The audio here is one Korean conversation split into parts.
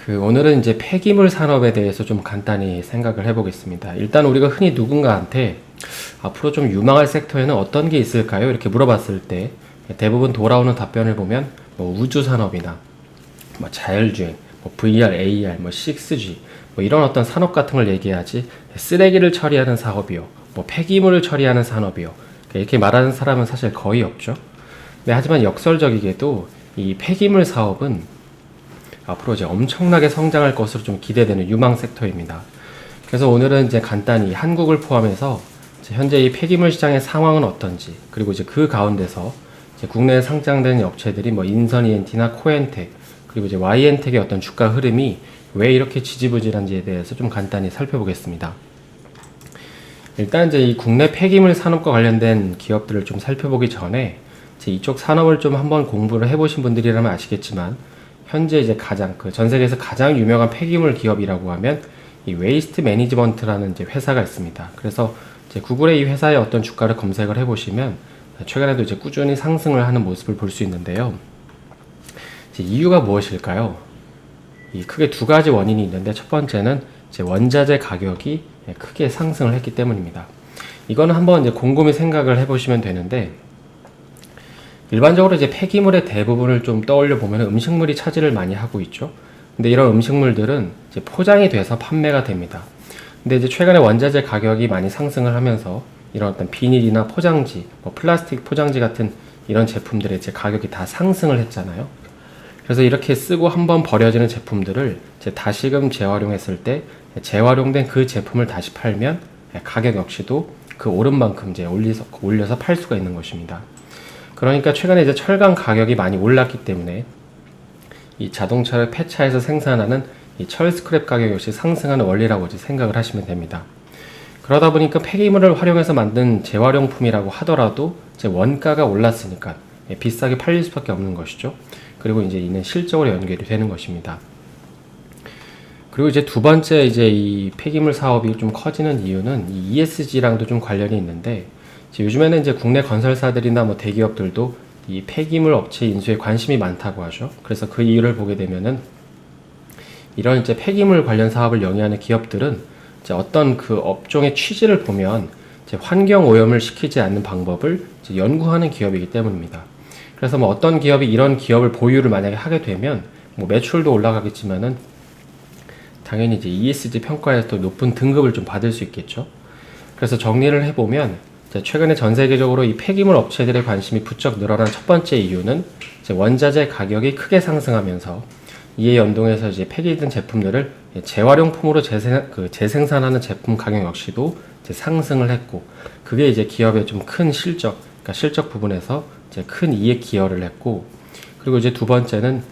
오늘은 이제 폐기물 산업에 대해서 좀 간단히 생각을 해보겠습니다. 일단 우리가 흔히 누군가한테 앞으로 좀 유망할 섹터에는 어떤 게 있을까요? 이렇게 물어봤을 때 대부분 돌아오는 답변을 보면 뭐 우주 산업이나 뭐 자율주행, 뭐 VR, AR, 뭐 6G 뭐 이런 어떤 산업 같은 걸 얘기하지 쓰레기를 처리하는 사업이요, 뭐 폐기물을 처리하는 산업이요, 이렇게 말하는 사람은 사실 거의 없죠. 네, 하지만 역설적이게도 이 폐기물 사업은 앞으로 이제 엄청나게 성장할 것으로 좀 기대되는 유망 섹터입니다. 그래서 오늘은 이제 간단히 한국을 포함해서 이제 현재 이 폐기물 시장의 상황은 어떤지, 그리고 이제 그 가운데서 이제 국내에 상장된 업체들이 뭐 인선 ENT나 코엔텍, 그리고 이제 Y엔텍의 어떤 주가 흐름이 왜 이렇게 지지부진한지에 대해서 좀 간단히 살펴보겠습니다. 일단 이제 이 국내 폐기물 산업과 관련된 기업들을 좀 살펴보기 전에 이제 이쪽 산업을 좀 한번 공부를 해보신 분들이라면 아시겠지만, 현재 이제 전 세계에서 가장 유명한 폐기물 기업이라고 하면 이 웨이스트 매니지먼트라는 이제 회사가 있습니다. 그래서 이제 구글의 이 회사의 어떤 주가를 검색을 해보시면 최근에도 이제 꾸준히 상승을 하는 모습을 볼 수 있는데요. 이제 이유가 무엇일까요? 이 크게 두 가지 원인이 있는데, 첫 번째는 이제 원자재 가격이 크게 상승을 했기 때문입니다. 이거는 한번 이제 곰곰이 생각을 해보시면 되는데, 일반적으로 이제 폐기물의 대부분을 좀 떠올려 보면 음식물이 차지를 많이 하고 있죠. 근데 이런 음식물들은 이제 포장이 돼서 판매가 됩니다. 근데 이제 최근에 원자재 가격이 많이 상승을 하면서 이런 어떤 비닐이나 포장지, 뭐 플라스틱 포장지 같은 이런 제품들의 이제 가격이 다 상승을 했잖아요. 그래서 이렇게 쓰고 한번 버려지는 제품들을 이제 다시금 재활용했을 때 재활용된 그 제품을 다시 팔면 가격 역시도 그 오른 만큼 이제 올려서 팔 수가 있는 것입니다. 그러니까 최근에 이제 철강 가격이 많이 올랐기 때문에 이 자동차를 폐차해서 생산하는 이 철 스크랩 가격 역시 상승하는 원리라고 이제 생각을 하시면 됩니다. 그러다 보니까 폐기물을 활용해서 만든 재활용품이라고 하더라도 이제 원가가 올랐으니까 비싸게 팔릴 수밖에 없는 것이죠. 그리고 이제 이는 실적으로 연결이 되는 것입니다. 그리고 이제 두 번째 이제 이 폐기물 사업이 좀 커지는 이유는 이 ESG랑도 좀 관련이 있는데, 요즘에는 이제 국내 건설사들이나 뭐 대기업들도 이 폐기물 업체 인수에 관심이 많다고 하죠. 그래서 그 이유를 보게 되면은 이런 이제 폐기물 관련 사업을 영위하는 기업들은 이제 어떤 그 업종의 취지를 보면 이제 환경 오염을 시키지 않는 방법을 이제 연구하는 기업이기 때문입니다. 그래서 뭐 어떤 기업이 이런 기업을 보유를 만약에 하게 되면 뭐 매출도 올라가겠지만은 당연히 이제 ESG 평가에서 또 높은 등급을 좀 받을 수 있겠죠. 그래서 정리를 해보면 최근에 전 세계적으로 이 폐기물 업체들의 관심이 부쩍 늘어난 첫 번째 이유는 이제 원자재 가격이 크게 상승하면서 이에 연동해서 이제 폐기된 제품들을 재활용품으로 재생산하는 제품 가격 역시도 이제 상승을 했고, 그게 이제 기업의 좀 큰 실적, 그러니까 실적 부분에서 이제 큰 이익 기여를 했고, 그리고 이제 두 번째는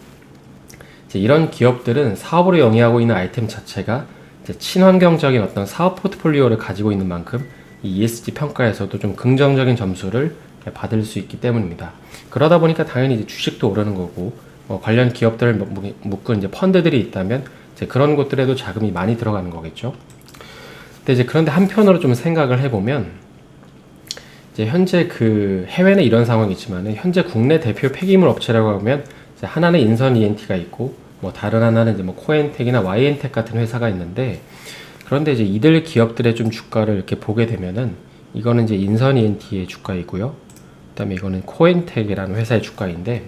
이제 이런 기업들은 사업으로 영위하고 있는 아이템 자체가 이제 친환경적인 어떤 사업 포트폴리오를 가지고 있는 만큼 이 ESG 평가에서도 좀 긍정적인 점수를 받을 수 있기 때문입니다. 그러다 보니까 당연히 이제 주식도 오르는 거고, 관련 기업들을 묶은 이제 펀드들이 있다면 이제 그런 곳들에도 자금이 많이 들어가는 거겠죠. 그런데 한편으로 좀 생각을 해보면, 이제 현재 그 해외는 이런 상황이 있지만 현재 국내 대표 폐기물 업체라고 하면 이제 하나는 인선 ENT가 있고, 뭐 다른 하나는 이제 뭐 코엔텍이나 Y엔텍 같은 회사가 있는데, 그런데 이제 이들 기업들의 좀 주가를 이렇게 보게 되면은 이거는 이제 인선 ENT의 주가이고요. 그다음에 이거는 코엔텍이라는 회사의 주가인데,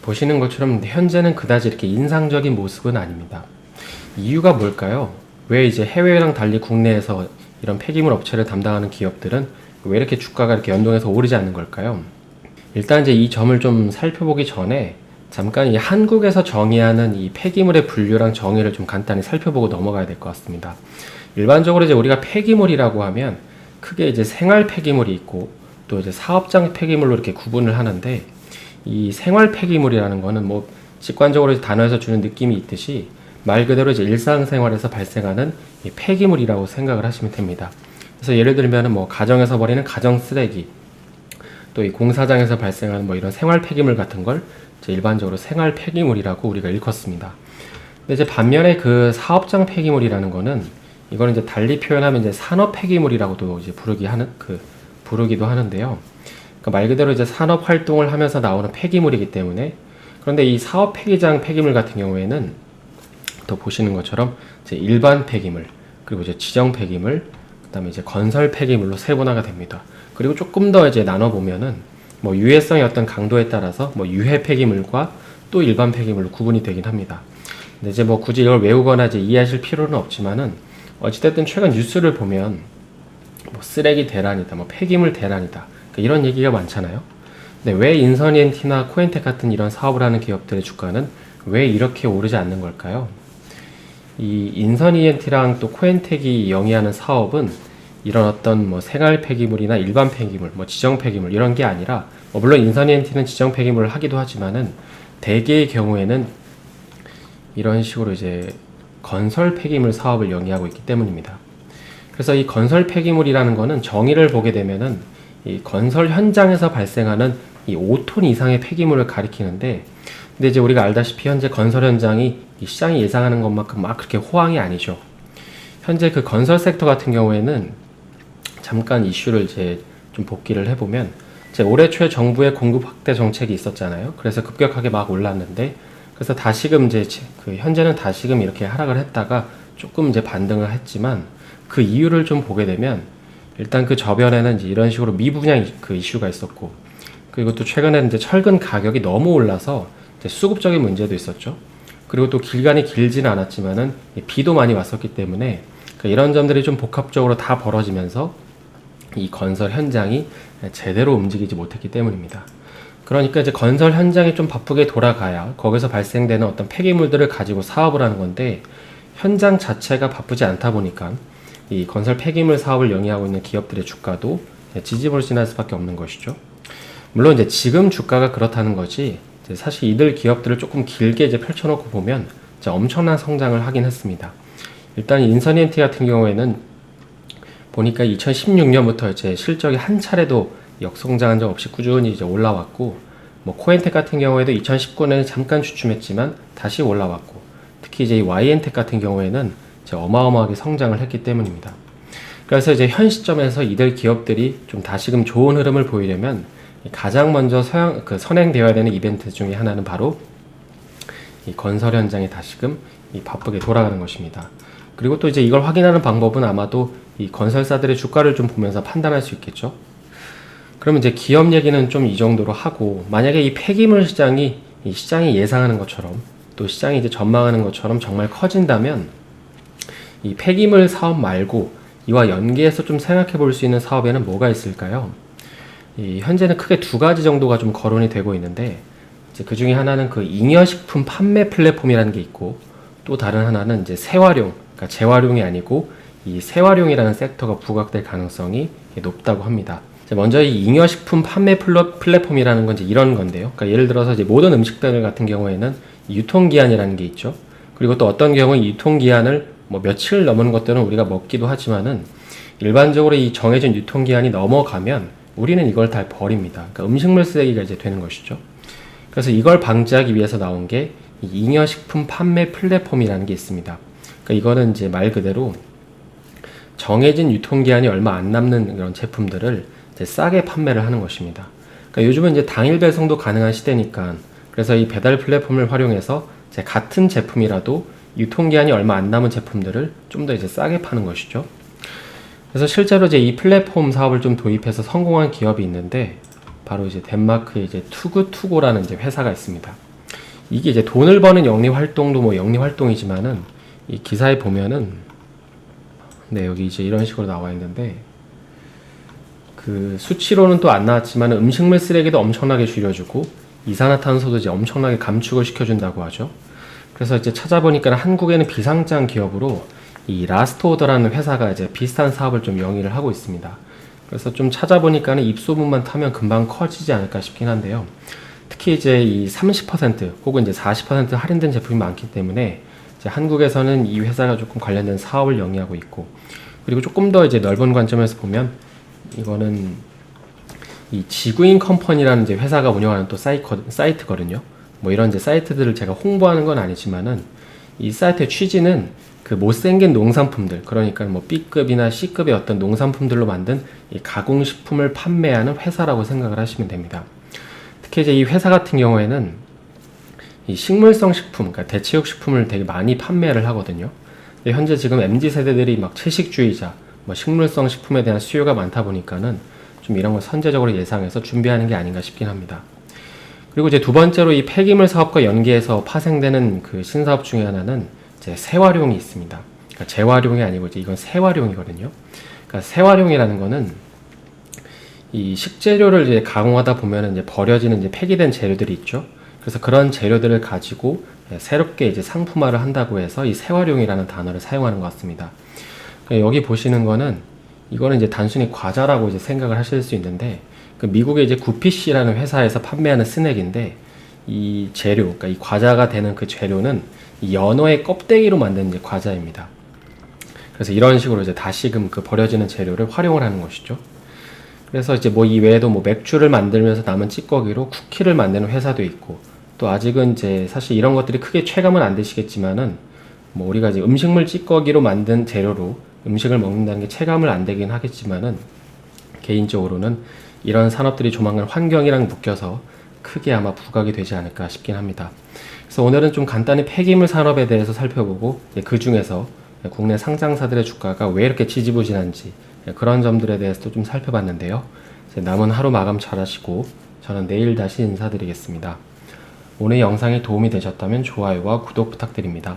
보시는 것처럼 현재는 그다지 이렇게 인상적인 모습은 아닙니다. 이유가 뭘까요? 왜 이제 해외랑 달리 국내에서 이런 폐기물 업체를 담당하는 기업들은 왜 이렇게 주가가 이렇게 연동해서 오르지 않는 걸까요? 일단 이제 이 점을 좀 살펴보기 전에 잠깐 이 한국에서 정의하는 이 폐기물의 분류랑 정의를 좀 간단히 살펴보고 넘어가야 될 것 같습니다. 일반적으로 이제 우리가 폐기물이라고 하면 크게 이제 생활 폐기물이 있고 또 이제 사업장 폐기물로 이렇게 구분을 하는데, 이 생활 폐기물이라는 거는 뭐 직관적으로 단어에서 주는 느낌이 있듯이 말 그대로 이제 일상생활에서 발생하는 이 폐기물이라고 생각을 하시면 됩니다. 그래서 예를 들면은 뭐 가정에서 버리는 가정 쓰레기, 또 이 공사장에서 발생하는 뭐 이런 생활 폐기물 같은 걸 일반적으로 생활 폐기물이라고 우리가 일컫습니다. 근데 이제 반면에 그 사업장 폐기물이라는 거는, 이거는 이제 달리 표현하면 이제 산업 폐기물이라고도 이제 부르기도 하는데요. 그러니까 말 그대로 이제 산업 활동을 하면서 나오는 폐기물이기 때문에, 그런데 이 사업 폐기장 폐기물 같은 경우에는 여기서부터 보시는 것처럼 이제 일반 폐기물, 그리고 이제 지정 폐기물, 그다음에 이제 건설 폐기물로 세분화가 됩니다. 그리고 조금 더 이제 나눠 보면은 뭐 유해성의 어떤 강도에 따라서 뭐 유해 폐기물과 또 일반 폐기물로 구분이 되긴 합니다. 근데 이제 뭐 굳이 이걸 외우거나 이제 이해하실 필요는 없지만은 어찌됐든 최근 뉴스를 보면 뭐 쓰레기 대란이다, 뭐 폐기물 대란이다, 그러니까 이런 얘기가 많잖아요. 근데 왜 인선이엔티나 코엔텍 같은 이런 사업을 하는 기업들의 주가는 왜 이렇게 오르지 않는 걸까요? 이 인선이엔티랑 또 코엔텍이 영위하는 사업은 이런 어떤 뭐 생활 폐기물이나 일반 폐기물, 뭐 지정 폐기물 이런 게 아니라 물론 인선이엔티는 지정 폐기물을 하기도 하지만은 대개의 경우에는 이런 식으로 이제 건설 폐기물 사업을 영위하고 있기 때문입니다. 그래서 이 건설 폐기물이라는 거는 정의를 보게 되면은 이 건설 현장에서 발생하는 이 5톤 이상의 폐기물을 가리키는데, 근데 이제 우리가 알다시피 현재 건설 현장이 이 시장이 예상하는 것만큼 막 그렇게 호황이 아니죠. 현재 그 건설 섹터 같은 경우에는 잠깐 이슈를 이제 좀 복기를 해보면, 이제 올해 초에 정부의 공급 확대 정책이 있었잖아요. 그래서 급격하게 막 올랐는데, 그래서 다시금 이제 그 현재는 다시금 이렇게 하락을 했다가 조금 이제 반등을 했지만, 그 이유를 좀 보게 되면 일단 그 저변에는 이제 이런 식으로 미분양 그 이슈가 있었고, 그리고 또 최근에는 이제 철근 가격이 너무 올라서 이제 수급적인 문제도 있었죠. 그리고 또 기간이 길지는 않았지만은 비도 많이 왔었기 때문에 이런 점들이 좀 복합적으로 다 벌어지면서 이 건설 현장이 제대로 움직이지 못했기 때문입니다. 그러니까 이제 건설 현장이 좀 바쁘게 돌아가야 거기서 발생되는 어떤 폐기물들을 가지고 사업을 하는 건데, 현장 자체가 바쁘지 않다 보니까 이 건설 폐기물 사업을 영위하고 있는 기업들의 주가도 지지부진할 수밖에 없는 것이죠. 물론 이제 지금 주가가 그렇다는 거지, 이제 사실 이들 기업들을 조금 길게 이제 펼쳐놓고 보면 이제 엄청난 성장을 하긴 했습니다. 일단 인선이엔티 같은 경우에는 보니까 2016년부터 이제 실적이 한 차례도 역성장한 적 없이 꾸준히 이제 올라왔고, 뭐 코엔텍 같은 경우에도 2019년에 잠깐 주춤했지만 다시 올라왔고, 특히 이제 이 YN텍 같은 경우에는 이제 어마어마하게 성장을 했기 때문입니다. 그래서 이제 현 시점에서 이들 기업들이 좀 다시금 좋은 흐름을 보이려면 가장 먼저 선행되어야 되는 이벤트 중에 하나는 바로 이 건설 현장이 다시금 이 바쁘게 돌아가는 것입니다. 그리고 또 이제 이걸 확인하는 방법은 아마도 이 건설사들의 주가를 좀 보면서 판단할 수 있겠죠. 그러면 이제 기업 얘기는 좀 이 정도로 하고, 만약에 이 폐기물 시장이 이 시장이 예상하는 것처럼 또 시장이 이제 전망하는 것처럼 정말 커진다면 이 폐기물 사업 말고 이와 연계해서 좀 생각해 볼 수 있는 사업에는 뭐가 있을까요? 이 현재는 크게 두 가지 정도가 좀 거론이 되고 있는데, 이제 그 중에 하나는 그 잉여식품 판매 플랫폼이라는 게 있고, 또 다른 하나는 이제 재활용, 그러니까 재활용이 아니고 이 재활용이라는 섹터가 부각될 가능성이 높다고 합니다. 먼저 이 잉여식품 판매 플랫폼이라는 건 이제 이런 건데요. 그러니까 예를 들어서 이제 모든 음식들 같은 경우에는 유통기한이라는 게 있죠. 그리고 또 어떤 경우는 유통기한을 뭐 며칠 넘은 것들은 우리가 먹기도 하지만은 일반적으로 이 정해진 유통기한이 넘어가면 우리는 이걸 다 버립니다. 그러니까 음식물 쓰레기가 이제 되는 것이죠. 그래서 이걸 방지하기 위해서 나온 게 이 잉여식품 판매 플랫폼이라는 게 있습니다. 그러니까 이거는 이제 말 그대로 정해진 유통기한이 얼마 안 남는 그런 제품들을 이제 싸게 판매를 하는 것입니다. 그러니까 요즘은 이제 당일 배송도 가능한 시대니까, 그래서 이 배달 플랫폼을 활용해서 이제 같은 제품이라도 유통기한이 얼마 안 남은 제품들을 좀 더 이제 싸게 파는 것이죠. 그래서 실제로 이제 이 플랫폼 사업을 좀 도입해서 성공한 기업이 있는데, 바로 이제 덴마크의 이제 투구투고라는 이제 회사가 있습니다. 이게 이제 돈을 버는 영리 활동도 뭐 영리 활동이지만은 이 기사에 보면은 네, 여기 이제 이런 식으로 나와 있는데, 그 수치로는 또 안 나왔지만 음식물 쓰레기도 엄청나게 줄여주고 이산화탄소도 이제 엄청나게 감축을 시켜준다고 하죠. 그래서 이제 찾아보니까 한국에는 비상장 기업으로 이 라스트오더라는 회사가 이제 비슷한 사업을 좀 영위를 하고 있습니다. 그래서 좀 찾아보니까는 입소문만 타면 금방 커지지 않을까 싶긴 한데요. 특히 이제 이 30% 혹은 이제 40% 할인된 제품이 많기 때문에 이제 한국에서는 이 회사가 조금 관련된 사업을 영위하고 있고, 그리고 조금 더 이제 넓은 관점에서 보면 이거는 이 지구인 컴퍼니라는 이제 회사가 운영하는 또 사이트거든요. 뭐 이런 이제 사이트들을 제가 홍보하는 건 아니지만은 이 사이트의 취지는 그 못생긴 농산품들, 그러니까 뭐 B급이나 C급의 어떤 농산품들로 만든 이 가공식품을 판매하는 회사라고 생각을 하시면 됩니다. 특히 이제 이 회사 같은 경우에는 이 식물성 식품, 그러니까 대체육 식품을 되게 많이 판매를 하거든요. 근데 현재 지금 MZ 세대들이 막 채식주의자, 뭐 식물성 식품에 대한 수요가 많다 보니까는 좀 이런 걸 선제적으로 예상해서 준비하는 게 아닌가 싶긴 합니다. 그리고 이제 두 번째로 이 폐기물 사업과 연계해서 파생되는 그 신사업 중에 하나는 이제 재활용이 있습니다. 그러니까 재활용이 아니고 이제 이건 재활용이거든요. 그러니까 재활용이라는 거는 이 식재료를 이제 가공하다 보면은 이제 버려지는 이제 폐기된 재료들이 있죠. 그래서 그런 재료들을 가지고 새롭게 이제 상품화를 한다고 해서 이 재활용이라는 단어를 사용하는 것 같습니다. 여기 보시는 거는 이거는 이제 단순히 과자라고 이제 생각을 하실 수 있는데 그 미국의 이제 구피씨라는 회사에서 판매하는 스낵인데 이 재료, 그러니까 이 과자가 되는 그 재료는 이 연어의 껍데기로 만든 이제 과자입니다. 그래서 이런 식으로 이제 다시금 그 버려지는 재료를 활용을 하는 것이죠. 그래서 이제 뭐 이 외에도 뭐 맥주를 만들면서 남은 찌꺼기로 쿠키를 만드는 회사도 있고 또 아직은 이제 사실 이런 것들이 크게 체감은 안 되시겠지만은 뭐 우리가 이제 음식물 찌꺼기로 만든 재료로 음식을 먹는다는 게 체감을 안 되긴 하겠지만은 개인적으로는 이런 산업들이 조만간 환경이랑 묶여서 크게 아마 부각이 되지 않을까 싶긴 합니다. 그래서 오늘은 좀 간단히 폐기물 산업에 대해서 살펴보고 그 중에서 국내 상장사들의 주가가 왜 이렇게 지지부진한지 그런 점들에 대해서도 좀 살펴봤는데요. 남은 하루 마감 잘 하시고 저는 내일 다시 인사드리겠습니다. 오늘 영상이 도움이 되셨다면 좋아요와 구독 부탁드립니다.